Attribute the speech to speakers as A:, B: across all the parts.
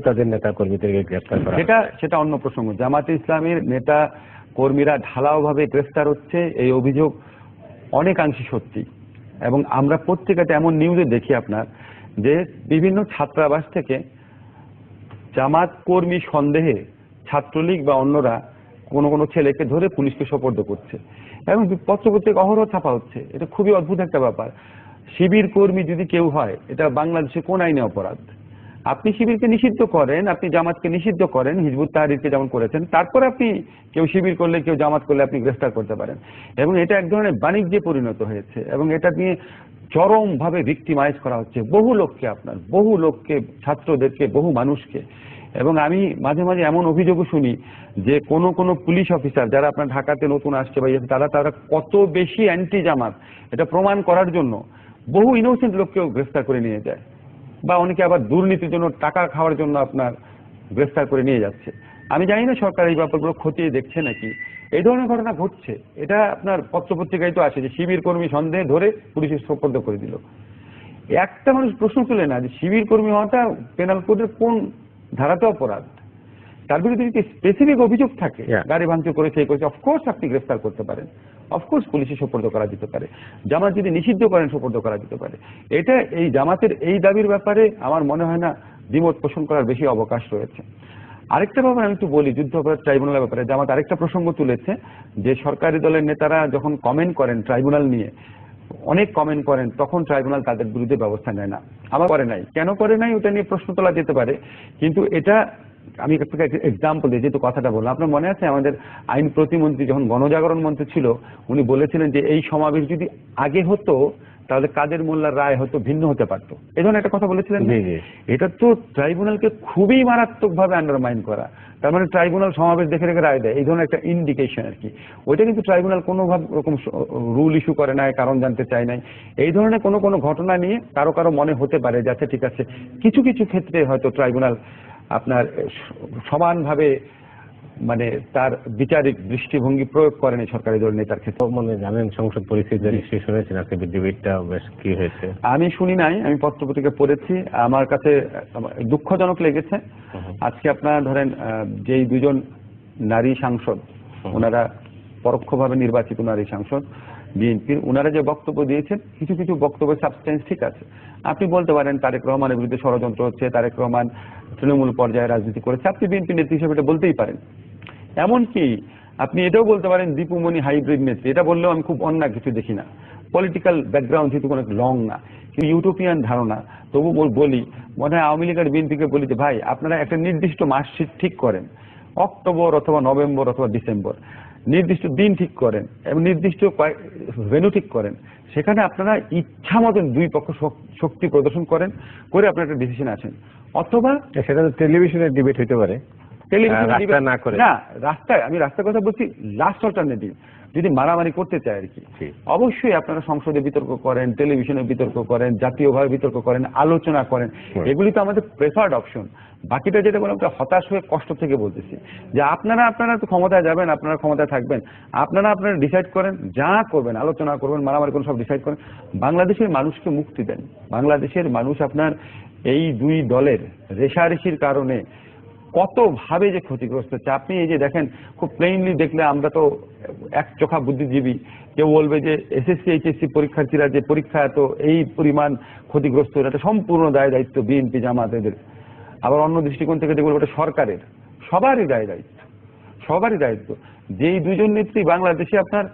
A: তাদের নেতা কর্মীদেরকে গ্রেফতার করা,
B: সেটা অন্য প্রসঙ্গ। জামাতে ইসলামের নেতা কর্মীরা ঢালাওভাবে গ্রেফতার হচ্ছে, এই অভিযোগ অনেকাংশে সত্যি। এবং আমরা পত্রিকাতে এমন নিউজে দেখি আপনার যে বিভিন্ন ছাত্রাবাস থেকে জামাত কর্মী সন্দেহে ছাত্রলীগ বা অন্যরা কোনো ছেলেকে ধরে পুলিশকে সোপর্দ করছে এবং পত্রপত্রিকা অহরহ ছাপা হচ্ছে। এটা খুবই অদ্ভুত একটা ব্যাপার। শিবির কর্মী যদি কেউ হয়, এটা বাংলাদেশে কোন আইনে অপরাধ? আপনি শিবিরকে নিষিদ্ধ করেন, আপনি জামাতকে নিষিদ্ধ করেন, হিজবুত তাহরিরকে যেমন করেছেন, তারপর আপনি কেউ শিবির করলে কেউ জামাত করলে আপনি গ্রেফতার করতে পারেন। এবং এটা এক ধরনের বাণিজ্যে পরিণত হয়েছে এবং এটা নিয়ে চরমভাবে ভিক্টিমাইজ করা হচ্ছে বহু লোককে, ছাত্রদেরকে, বহু মানুষকে। এবং আমি মাঝে মাঝে এমন অভিযোগও শুনি যে কোনো পুলিশ অফিসার যারা আপনার ঢাকাতে নতুন আসছে বা তারা কত বেশি অ্যান্টি জামাত এটা প্রমাণ করার জন্য বহু ইনোসেন্ট লোককেও গ্রেফতার করে নিয়ে যায়, বা অনেকে আবার দুর্নীতির জন্য টাকা খাওয়ার জন্য আপনার গ্রেফতার করে নিয়ে যাচ্ছে। আমি জানি না সরকার এই ব্যাপারগুলো খতিয়ে দেখছে নাকি। এই ধরনের ঘটনা ঘটছে। এটা আপনার পত্রপত্রিকায় তো আসে যে শিবির কর্মী সন্দেহে ধরে পুলিশের সোপর্দ করে দিল। একটা মানুষ প্রশ্ন তুলে না যে শিবির কর্মী হওয়াটা পেনাল কোডের কোন ধারাতে অপরাধ? তার বিরুদ্ধে যদি স্পেসিফিক অভিযোগ থাকে, গাড়ি ভাঙচুর করেছে, এই করেছে, অফকোর্স আপনি গ্রেফতার করতে পারেন, অফকোর্স পুলিশে সোপর্দ করা যেতে পারে। জামাত যদি নিষিদ্ধ করেন সোপর্দ করা যেতে পারে। এটা এই জামাতের এই দাবির ব্যাপারে আমার মনে হয় না দ্বিমত পোষণ করার বেশি অবকাশ রয়েছে। আরেকটা ব্যাপার আমি একটু বলি, যুদ্ধ অপরাধ ট্রাইব্যুনালের ব্যাপারে জামাত আরেকটা প্রসঙ্গ তুলেছে যে সরকারি দলের নেতারা যখন কমেন্ট করেন ট্রাইব্যুনাল নিয়ে, অনেক কমেন্ট করেন, তখন ট্রাইব্যুনাল তাদের বিরুদ্ধে ব্যবস্থা নেয় না। আবার করে নাই, কেন করে নাই ওটা নিয়ে প্রশ্ন তোলা যেতে পারে। কিন্তু এটা আমি একটা এক্সাম্পল দিই, যেহেতু কথাটা বললাম, আপনার মনে আছে আমাদের আইন প্রতিমন্ত্রী যখন গণজাগরণ মন্ত্রী ছিল, উনি বলেছিলেন যে এই সমাবেশ যদি আগে হতো তাহলে কাদের মোল্লার রায় হয়তো ভিন্ন হতে পারতো, এই ধরনের একটা কথা বলেছিলেন। এটা তো ট্রাইব্যুনালকে খুবই মারাত্মকভাবে আন্ডারমাইন করা। তার মানে ট্রাইব্যুনাল সমাবেশ দেখে রেখে রায় দেয়, এই ধরনের একটা ইন্ডিকেশন আর কি। ওইটা কিন্তু ট্রাইব্যুনাল কোনো রকম রুল ইস্যু করে নাই, কারণ জানতে চায় নাই। এই ধরনের কোনো ঘটনা নিয়ে কারো মনে হতে পারে যে আচ্ছা ঠিক আছে, কিছু ক্ষেত্রে হয়তো ট্রাইব্যুনাল আপনার সমানভাবে মানে তার বিচারিক দৃষ্টিভঙ্গি প্রয়োগ করেন এই সরকারি দল নেতার ক্ষেত্রে।
A: মনে জানেন সংসদ পরিস্থিতি নিশ্চয়ই শুনেছেন, আজকে ডিবেটটা বেশ কি হয়েছে?
B: আমি শুনি নাই, আমি পত্রপত্রিকা পড়েছি। আমার কাছে দুঃখজনক লেগেছে। আজকে আপনারা ধরেন যেই দুজন নারী সাংসদ, ওনারা পরোক্ষভাবে নির্বাচিত নারী সাংসদ বিএনপির, ওনারা যে বক্তব্য দিয়েছেন, কিছু বক্তব্যের সাবস্টেন্স ঠিক আছে। আপনি বলতে পারেন তারেক রহমানের বিরুদ্ধে ষড়যন্ত্র হচ্ছে, তারেক রহমান তৃণমূল পর্যায়ে রাজনীতি করেছে, আপনি বিএনপি নেত্রী হিসেবে এটা বলতেই পারেন। এমনকি আপনি এটাও বলতে পারেন দীপুমণি হাইব্রিড নেত্রী, এটা বললেও আমি খুব অন্য কিছু দেখি না। পলিটিক্যাল ব্যাকগ্রাউন্ড যেহেতু অনেক লং না, কিন্তু ইউটোপিয়ান ধারণা, তবু বলি, মনে হয় আওয়ামী লীগ আর বিএনপিকে বলি যে ভাই আপনারা একটা নির্দিষ্ট মাস ঠিক করেন, অক্টোবর অথবা নভেম্বর অথবা ডিসেম্বর, নির্দিষ্ট দিন ঠিক করেন এবং নির্দিষ্ট ভেন্যু ঠিক করেন, সেখানে আপনারা ইচ্ছা মতন দুই পক্ষ শক্তি প্রদর্শন করেন, করে আপনারা একটা ডিসিশন আছেন। অথবা
A: সেটা টেলিভিশনের ডিবেট হইতে পারে,
B: টেলিভিশন না করে না, রাস্তায়, আমি রাস্তার কথা বলছি, লাস্ট অল্টারনেটিভ যদি মারামারি করতে চায় আর কি, অবশ্যই আপনারা সংসদে বিতর্ক করেন, টেলিভিশনে বিতর্ক করেন, জাতীয়ভাবে বিতর্ক করেন, আলোচনা করেন, এগুলি তো আমাদের প্রেফার্ড অপশন। বাকিটা যেটা বললাম হতাশ হয়ে কষ্ট থেকে বলতেছি যে আপনারা তো ক্ষমতায় যাবেন, আপনারা ক্ষমতায় থাকবেন, আপনারা ডিসাইড করেন, যা করবেন, আলোচনা করবেন, মারামারি করবেন, সব ডিসাইড করেন। বাংলাদেশের মানুষকে মুক্তি দেন। বাংলাদেশের মানুষ আপনার এই দুই দলের রেষারেষির কারণে কতভাবে যে ক্ষতিগ্রস্ত হচ্ছে। আপনি এই যে দেখেন, খুব প্লেইনলি দেখলে আমরা তো এক চোখা বুদ্ধিজীবী, কেউ বলবে যে এসএসসি এইচএসসি পরীক্ষার্থীরা যে পরীক্ষা এত এই পরিমাণ ক্ষতিগ্রস্ত, এটা সম্পূর্ণ দায়িত্ব বিএনপি জামাত এদের। আবার অন্য দৃষ্টিকোণ থেকে দেখবো এটা সরকারের, সবারই দায়িত্ব। যেই দুজন নেত্রী বাংলাদেশে আপনার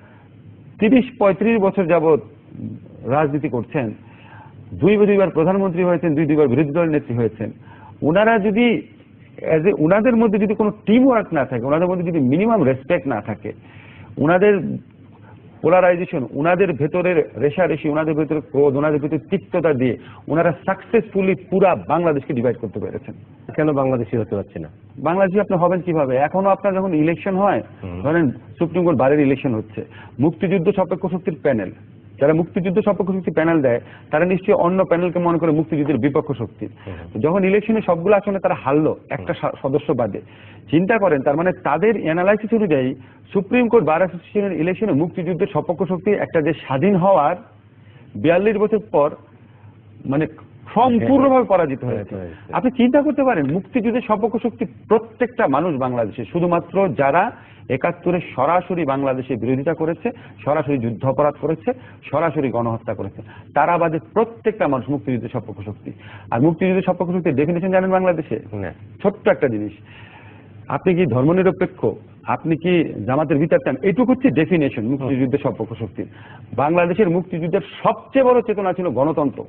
B: 30-35 বছর যাবৎ রাজনীতি করছেন, দুইবার প্রধানমন্ত্রী হয়েছেন, দুইবার বিরোধী দলের নেত্রী হয়েছেন, ওনারা যদি ওনাদের মধ্যে যদি কোনো টিম ওয়ার্ক না থাকে, ওনাদের মধ্যে যদি মিনিমাম রেসপেক্ট না থাকে, ওনাদের পোলারাইজেশন, ওনাদের ভেতরের রেষারেষি, ওনাদের ভেতরে ক্রোধ, ওনাদের ভেতরে তিক্ততা দিয়ে ওনারা সাকসেসফুলি পুরা বাংলাদেশকে ডিভাইড করতে পেরেছেন।
A: কেন বাংলাদেশি হতে পারছে না?
B: বাংলাদেশি আপনি হবেন কিভাবে? এখনো আপনার যখন ইলেকশন হয়, ধরেন সুপ্রিম কোর্ট বারের ইলেকশন হচ্ছে, মুক্তিযুদ্ধ সাপেক্ষ শক্তির প্যানেল, যারা মুক্তিযুদ্ধ সাপেক্ষ শক্তি প্যানেল দেয় তারা নিশ্চয়ই অন্য প্যানেলকে মনে করে মুক্তিযুদ্ধের বিপক্ষ শক্তি। যখন ইলেকশনে সবগুলো আসনে তারা হারলো একটা সদস্য বাদে, চিন্তা করেন তার মানে তাদের অ্যানালাইসিস অনুযায়ী সুপ্রিম কোর্ট বার অ্যাসোসিয়েশনের ইলেকশনে মুক্তিযুদ্ধের সপক্ষ শক্তি একটা যে স্বাধীন হওয়ার 42 বছর পর মানে সম্পূর্ণভাবে পরাজিত হয়েছে। আপনি চিন্তা করতে পারেন, মুক্তিযুদ্ধের সপক্ষ শক্তি প্রত্যেকটা মানুষ বাংলাদেশে, শুধুমাত্র যারা ৭১-এ সরাসরি বাংলাদেশে বিরোধিতা করেছে, সরাসরি যুদ্ধ অপরাধ করেছে, সরাসরি গণহত্যা করেছে, তারা বাদে প্রত্যেকটা মানুষ মুক্তিযুদ্ধের সপক্ষ শক্তি। আর মুক্তিযুদ্ধের সপক্ষ শক্তির ডেফিনেশন জানেন বাংলাদেশে? ছোট্ট একটা জিনিস, আপনি কি ধর্মনিরপেক্ষ, আপনি কি জামাতের ভিতর চান, এইটুকু হচ্ছে ডেফিনেশন মুক্তিযুদ্ধের সপক্ষ শক্তির। বাংলাদেশের মুক্তিযুদ্ধের সবচেয়ে বড় চেতনা ছিল গণতন্ত্র।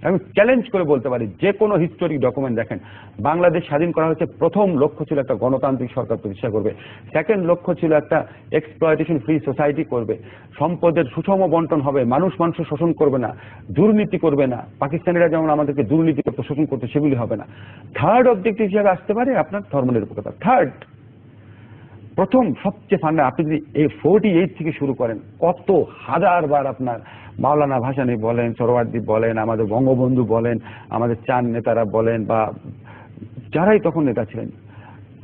B: আমি চ্যালেঞ্জ করে বলতে পারি, যে কোনো হিস্টোরিক ডকুমেন্ট দেখেন, বাংলাদেশ স্বাধীন করা হয়েছে, প্রথম লক্ষ্য ছিল একটা গণতান্ত্রিক সরকার প্রতিষ্ঠা করবে, সেকেন্ড লক্ষ্য ছিল একটা এক্সপ্লয়টেশন ফ্রি সোসাইটি করবে, সম্পদের সুষম বন্টন হবে, মানুষ মানুষের শোষণ করবে না, দুর্নীতি করবে না, পাকিস্তানিরা যেমন আমাদেরকে দুর্নীতি করতে শোষণ করতে, সেগুলি হবে না। থার্ড অবজেক্টিভ হিসাবে আসতে পারে আপনার ধর্মনিরপেক্ষতা। থার্ড, প্রথম সবচেয়ে ফান্ডা, আপনি যদি এই 48 থেকে শুরু করেন, কত হাজারবার আপনার মাওলানা ভাসানী বলেন, সরওয়ার্দী বলেন, আমাদের বঙ্গবন্ধু বলেন, আমাদের চান নেতারা বলেন, বা যারাই তখন নেতা ছিলেন,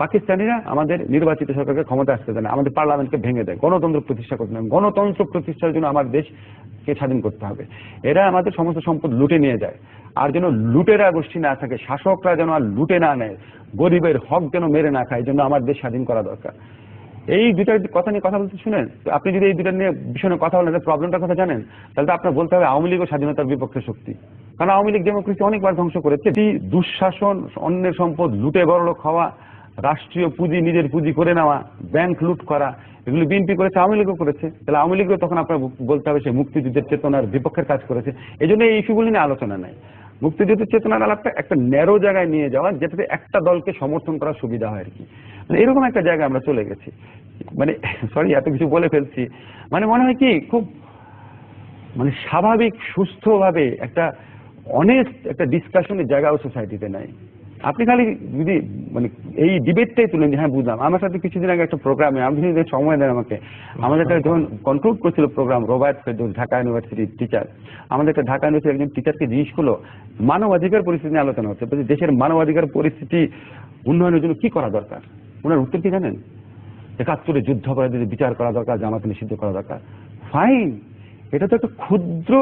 B: পাকিস্তানিরা আমাদের নির্বাচিত সরকারকে ক্ষমতা আসতে দেয় না, আমাদের পার্লামেন্টকে ভেঙে দেয়, গণতন্ত্র প্রতিষ্ঠা করতে হবে। গণতন্ত্র প্রতিষ্ঠার জন্য আমার দেশকে স্বাধীন করতে হবে। এরা আমাদের সমস্ত সম্পদ লুটে নিয়ে যায়, আর যেন লুটেরা গোষ্ঠী না থাকে, শাসকরা যেন আর লুটে না নেয়, গরিবের হক যেন মেরে না খায়, জন্য আমার দেশ স্বাধীন করা দরকার। এই দুটার কথা নিয়ে কথা বলতে শুনেন, আপনি যদি এই দুটার নিয়ে বিষয়ে কথা বলেন, প্রবলেমটার কথা জানেন, তাহলে তো আপনার বলতে হবে আওয়ামী লীগ ও স্বাধীনতার বিপক্ষে শক্তি। কারণ আওয়ামী লীগ ডেমোক্রেসি অনেকবার ধ্বংস করেছে। দুঃশাসন, অন্যের সম্পদ লুটে বড়লোক হওয়া, রাষ্ট্রীয় পুঁজি নিজের পুঁজি করে নেওয়া, ব্যাংক লুট করা, এগুলো বিএনপি করেছে, আওয়ামী লীগও করেছে। তাহলে আওয়ামী লীগও তখন আপনার বলতে হবে সে মুক্তিযুদ্ধের চেতনার বিপক্ষের কাজ করেছে। এই জন্য এই ইস্যুগুলি নিয়ে আলোচনা নাই। মুক্তিযুদ্ধের চেতনার আলাপটা একটা ন্যারো জায়গায় নিয়ে যাওয়া, যেটাতে একটা দলকে সমর্থন করার সুবিধা হয় আর কি। মানে এরকম একটা জায়গায় আমরা চলে গেছি। মানে সরি, এত কিছু বলে ফেলছি। মানে মনে হয় কি, খুব মানে স্বাভাবিক সুস্থভাবে একটা অনেস্ট একটা ডিসকাশনের জায়গাও সোসাইটিতে নাই। আপনি খালি যদি মানে এই ডিবেটটাই তুলেন যে হ্যাঁ বুঝলাম। আমার সাথে কিছুদিন আগে একটা প্রোগ্রামে, আপনি যদি সময় দেন আমাকে, আমাদের একটা যখন কনক্লুড করছিল প্রোগ্রাম, রবার্ট ফেরদৌস ঢাকা ইউনিভার্সিটির টিচার, আমাদের একটা ঢাকা ইউনিভার্সিটির একজন টিচারকে জিজ্ঞেস করলো, মানবাধিকার পরিস্থিতি নিয়ে আলোচনা হচ্ছে, দেশের মানবাধিকার পরিস্থিতি উন্নয়নের জন্য কি করা দরকার? ওনার উত্তর কি জানেন? ৭১-এ যুদ্ধাপরাধীদের বিচার করা দরকার, জামাত নিষিদ্ধ করা দরকার। ফাইন, এটা তো একটা ক্ষুদ্র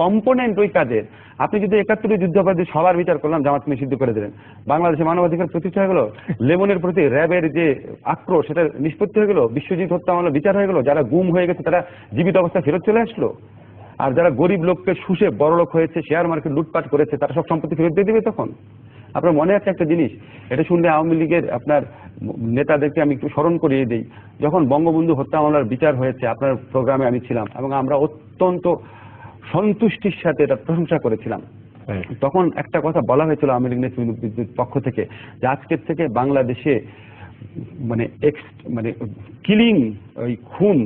B: কম্পোনেন্ট ওই কাজের। আপনি যদি ৭১-এ যুদ্ধাপরাধী সবার বিচার করলাম, জামাত নিষিদ্ধ করে দিলেন, বাংলাদেশে মানবাধিকার প্রতিষ্ঠা হয়ে গেল, লেমনের প্রতি র্যাবের যে আক্রোশ সেটা নিষ্পত্তি হয়ে গেল, বিশ্বজিৎ হত্যা মামলা বিচার হয়ে গেল, যারা গুম হয়ে গেছে তারা জীবিত অবস্থায় ফেরত চলে আসলো, আর যারা গরিব লোককে শুষে বড়লোক হয়েছে, শেয়ার মার্কেট লুটপাট করেছে, তারা সব সম্পত্তি ফেরত দিয়ে দিবে। তখন আপনার মনে আছে একটা জিনিস, এটা শুনলে আওয়ামী লীগের আপনার নেতাদেরকে আমি একটু স্মরণ করিয়ে দিই। যখন বঙ্গবন্ধু হত্যা মামলার বিচার হয়েছে, আপনার প্রোগ্রামে আমি ছিলাম এবং আমরা অত্যন্ত সন্তুষ্টির সাথে এটা প্রশংসা করেছিলাম। তখন একটা কথা বলা হয়েছিল আওয়ামী লীগ নেতৃত্বের পক্ষ থেকে, যে আজকের থেকে বাংলাদেশে মানে কিলিং, ওই খুন,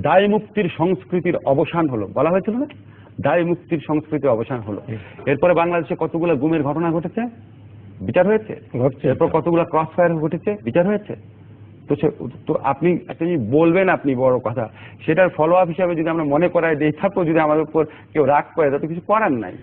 B: দায় মুক্তির সংস্কৃতির অবসান হলো, বলা হয়েছিল না? দায় মুক্তির সংস্কৃতির অবসান হলো। এরপরে বাংলাদেশে কতগুলো গুমের ঘটনা ঘটেছে, বিচার হয়েছে। এরপর কতগুলো ক্রস ফায়ার ঘটেছে, বিচার হয়েছে। তো আপনি একটা জিনিস বলবেন, আপনি বড় কথা, সেটার ফলো আপ হিসাবে যদি আমরা মনে করাই দিই, তারপর যদি আমাদের উপর কেউ রাগ করে, তাতে কিছু করার নাই।